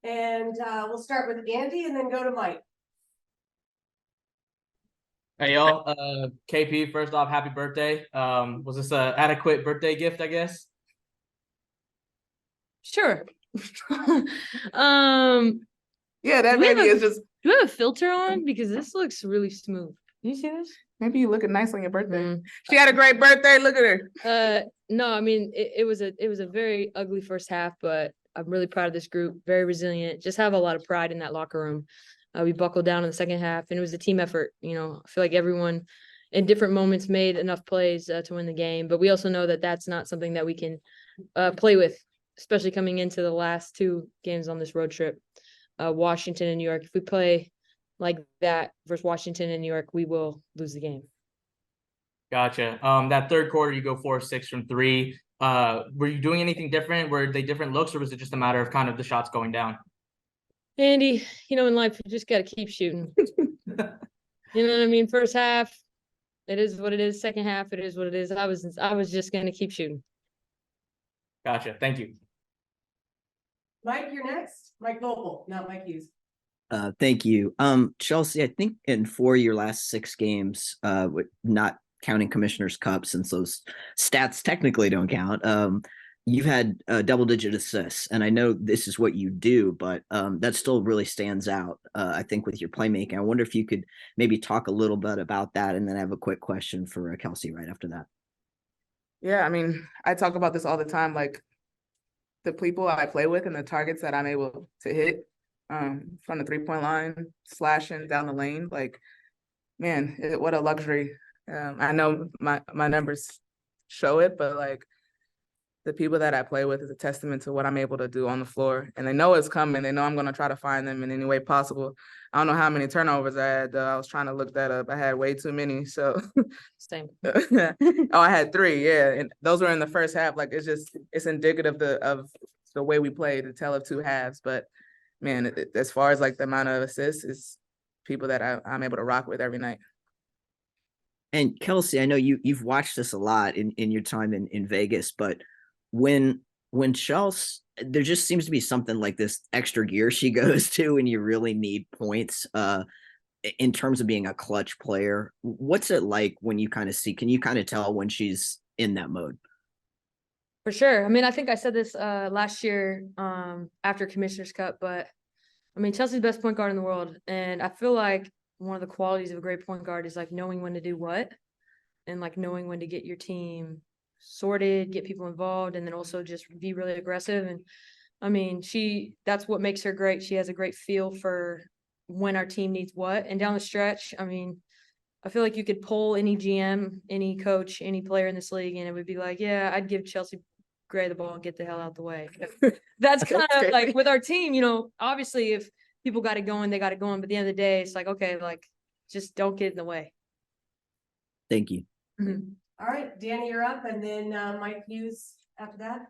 And we'll start with Andy and then go to Mike. Hey y'all, KP, first off, happy birthday. Was this a adequate birthday gift, I guess? Sure. Yeah, that maybe is just. Do we have a filter on? Because this looks really smooth. You see this? Maybe you looking nice on your birthday. She had a great birthday. Look at her. No, I mean it was a very ugly first half, but I'm really proud of this group. Very resilient. Just have a lot of pride in that locker room. We buckled down in the second half, and it was a team effort. You know, I feel like everyone in different moments made enough plays to win the game. But we also know that that's not something that we can play with, especially coming into the last two games on this road trip. Washington and New York. If we play like that versus Washington and New York, we will lose the game. Gotcha. That third quarter, you go 4-6 from three. Were you doing anything different? Were they different looks, or was it just a matter of kind of the shots going down? Andy, you know, in life, you just got to keep shooting. You know what I mean? First half, it is what it is. Second half, it is what it is. I was just going to keep shooting. Gotcha. Thank you. Mike, you're next. Mike Vogel, not Mike Hughes. Thank you. Chelsea, I think in 4 of your last 6 games, not counting Commissioner's Cup, since those stats technically don't count, you've had double-digit assists, and I know this is what you do, but that still really stands out, I think, with your playmaking. I wonder if you could maybe talk a little bit about that, and then I have a quick question for Kelsey right after that. Yeah, I mean, I talk about this all the time, like the people I play with and the targets that I'm able to hit from the 3-point line, slashing down the lane. Like, man, what a luxury. I know my numbers show it, but like the people that I play with is a testament to what I'm able to do on the floor. And they know it's coming. They know I'm going to try to find them in any way possible. I don't know how many turnovers I had. I was trying to look that up. I had way too many. So Same. Oh, I had 3. Yeah. And those were in the first half. Like, it's indicative of the way we play, the tell of 2 halves. But man, as far as like the amount of assists, is people that I'm able to rock with every night. And Kelsey, I know you've watched this a lot in your time in Vegas, but when Chelsea, there just seems to be something like this extra gear she goes to when you really need points in terms of being a clutch player. What's it like when you kind of can you kind of tell when she's in that mode? For sure. I mean, I think I said this last year after Commissioner's Cup, but I mean, Chelsea's the best point guard in the world. And I feel like one of the qualities of a great point guard is like knowing when to do what, and like knowing when to get your team sorted, get people involved, and then also just be really aggressive. And I mean, that's what makes her great. She has a great feel for when our team needs what. And down the stretch, I mean, I feel like you could pull any GM, any coach, any player in this league, and it would be like, yeah, I'd give Chelsea Gray the ball and get the hell out the way. That's kind of like with our team, you know, obviously if people got it going, they got it going. But at the end of the day, it's like, okay, like just don't get in the way. Thank you. Mm-hmm. All right, Danny, you're up, and then Mike Hughes after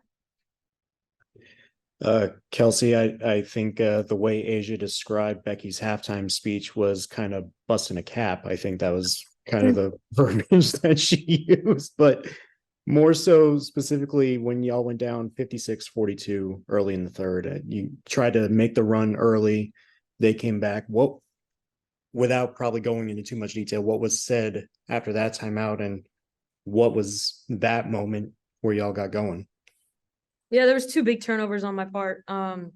that. Kelsey, I think the way Asia described Becky's halftime speech was kind of busting a cap. I think that was kind of the verbiage that she used, but more so specifically when y'all went down 56-42 early in the third. You tried to make the run early. They came back. Without probably going into too much detail, what was said after that timeout, and what was that moment where y'all got going? Yeah, there was 2 big turnovers on my part. And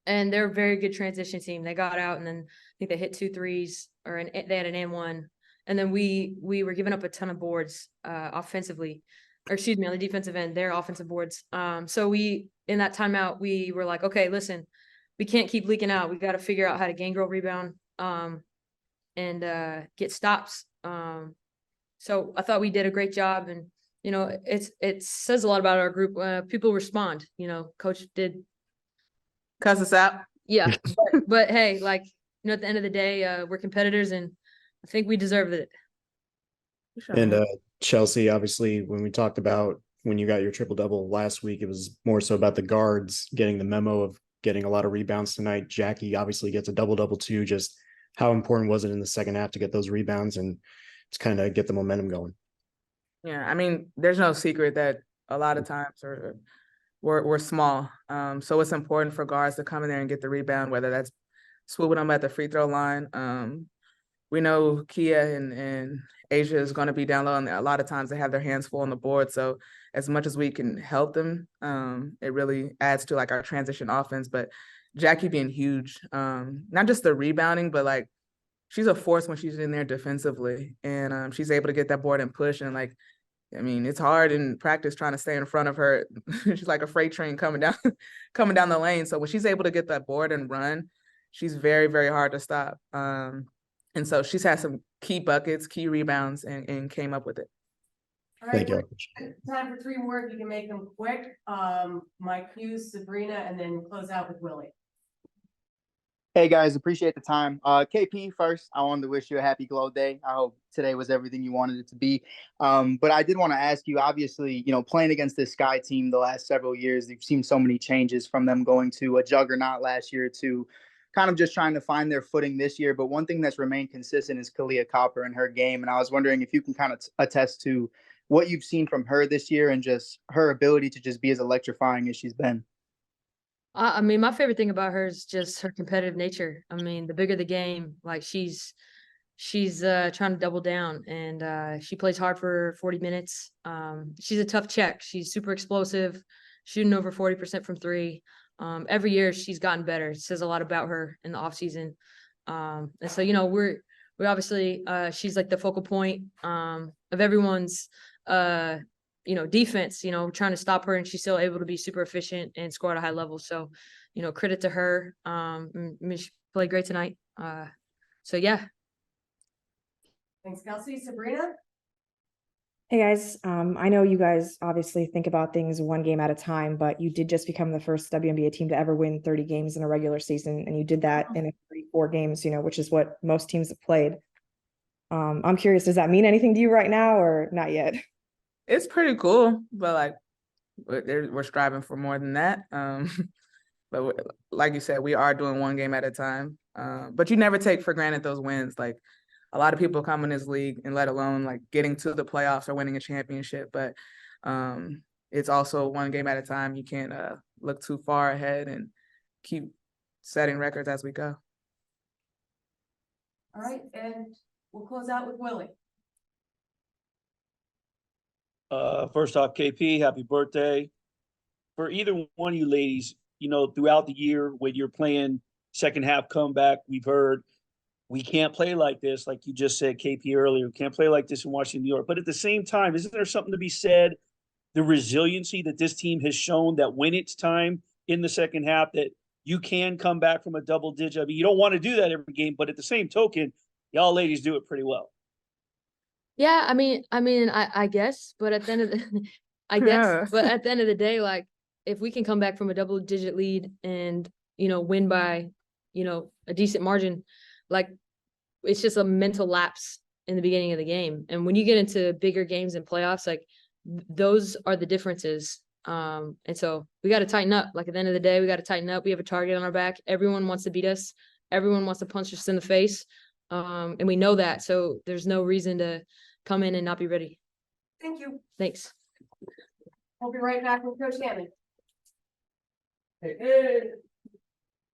they're a very good transition team. They got out, and then I think they hit 2 threes, they had an and 1. And then we were giving up a ton of boards offensively, or excuse me, on the defensive end, their offensive boards. So in that timeout, we were like, okay, listen, we can't keep leaking out. We got to figure out how to gain, grow, rebound, and get stops. So I thought we did a great job, and you know, it says a lot about our group. People respond. You know, coach did Cuss us out. Yeah, but hey, like, you know, at the end of the day, we're competitors, and I think we deserved it. And Chelsea, obviously, when we talked about when you got your triple-double last week, it was more so about the guards getting the memo of getting a lot of rebounds tonight. Jackie obviously gets a double-double too. Just how important was it in the second half to get those rebounds and to kind of get the momentum going? Yeah, I mean, there's no secret that a lot of times, or we're small. So it's important for guards to come in there and get the rebound, whether that's swooping them at the free throw line. We know Kia and Asia is going to be down low, and a lot of times they have their hands full on the board. So as much as we can help them, it really adds to like our transition offense. But Jackie being huge, not just the rebounding, but like she's a force when she's in there defensively, and she's able to get that board and push. And like, I mean, it's hard in practice trying to stay in front of her. She's like a freight train coming down the lane. So when she's able to get that board and run, she's very, very hard to stop. And so she's had some key buckets, key rebounds, and came up with it. All right, Thank you. time for 3 more, if you can make them quick. Mike Hughes, Sabrina, and then close out with Willie. Hey guys, appreciate the time. KP, first, I wanted to wish you a happy glow day. I hope today was everything you wanted it to be. But I did want to ask you, obviously, playing against this Sky team the last several years, you've seen so many changes from them going to a juggernaut last year to kind of just trying to find their footing this year. But one thing that's remained consistent is Kalia Copper and her game. And I was wondering if you can kind of attest to what you've seen from her this year and just her ability to just be as electrifying as she's been. I mean, my favorite thing about her is just her competitive nature. I mean, the bigger the game, like she's trying to double down, and she plays hard for 40 minutes. She's a tough check. She's super explosive, shooting over 40% from 3. Every year she's gotten better. It says a lot about her in the off season. And so, we obviously, she's like the focal point of everyone's defense, trying to stop her, and she's still able to be super efficient and score at a high level. So, credit to her. She played great tonight. So yeah. Thanks, Kelsey. Sabrina? Hey guys, I know you guys obviously think about things one game at a time, but you did just become the first WNBA team to ever win 30 games in a regular season, and you did that in 34 games, which is what most teams have played. I'm curious, does that mean anything to you right now or not yet? It's pretty cool, but like we're striving for more than that. But like you said, we are doing one game at a time. But you never take for granted those wins. Like a lot of people come in this league, and let alone like getting to the playoffs or winning a championship. But it's also one game at a time. You can't look too far ahead and keep setting records as we go. All right, and we'll close out with Willie. First off, KP, happy birthday. For either one of you ladies, throughout the year when you're playing second half comeback, we've heard we can't play like this, like you just said, KP, earlier. We can't play like this in Washington, New York. But at the same time, isn't there something to be said, the resiliency that this team has shown, that when it's time in the second half, that you can come back from a double digit? I mean, you don't want to do that every game, but at the same token, y'all ladies do it pretty well. Yeah, I guess, but at the end of the day, like if we can come back from a double digit lead and, win by, a decent margin, like it's just a mental lapse in the beginning of the game. And when you get into bigger games and playoffs, like those are the differences. And so we got to tighten up. Like at the end of the day, we got to tighten up. We have a target on our back. Everyone wants to beat us. Everyone wants to punch us in the face. And we know that. So there's no reason to come in and not be ready. Thank you. Thanks. We'll be right back with Coach Hammond. Hey.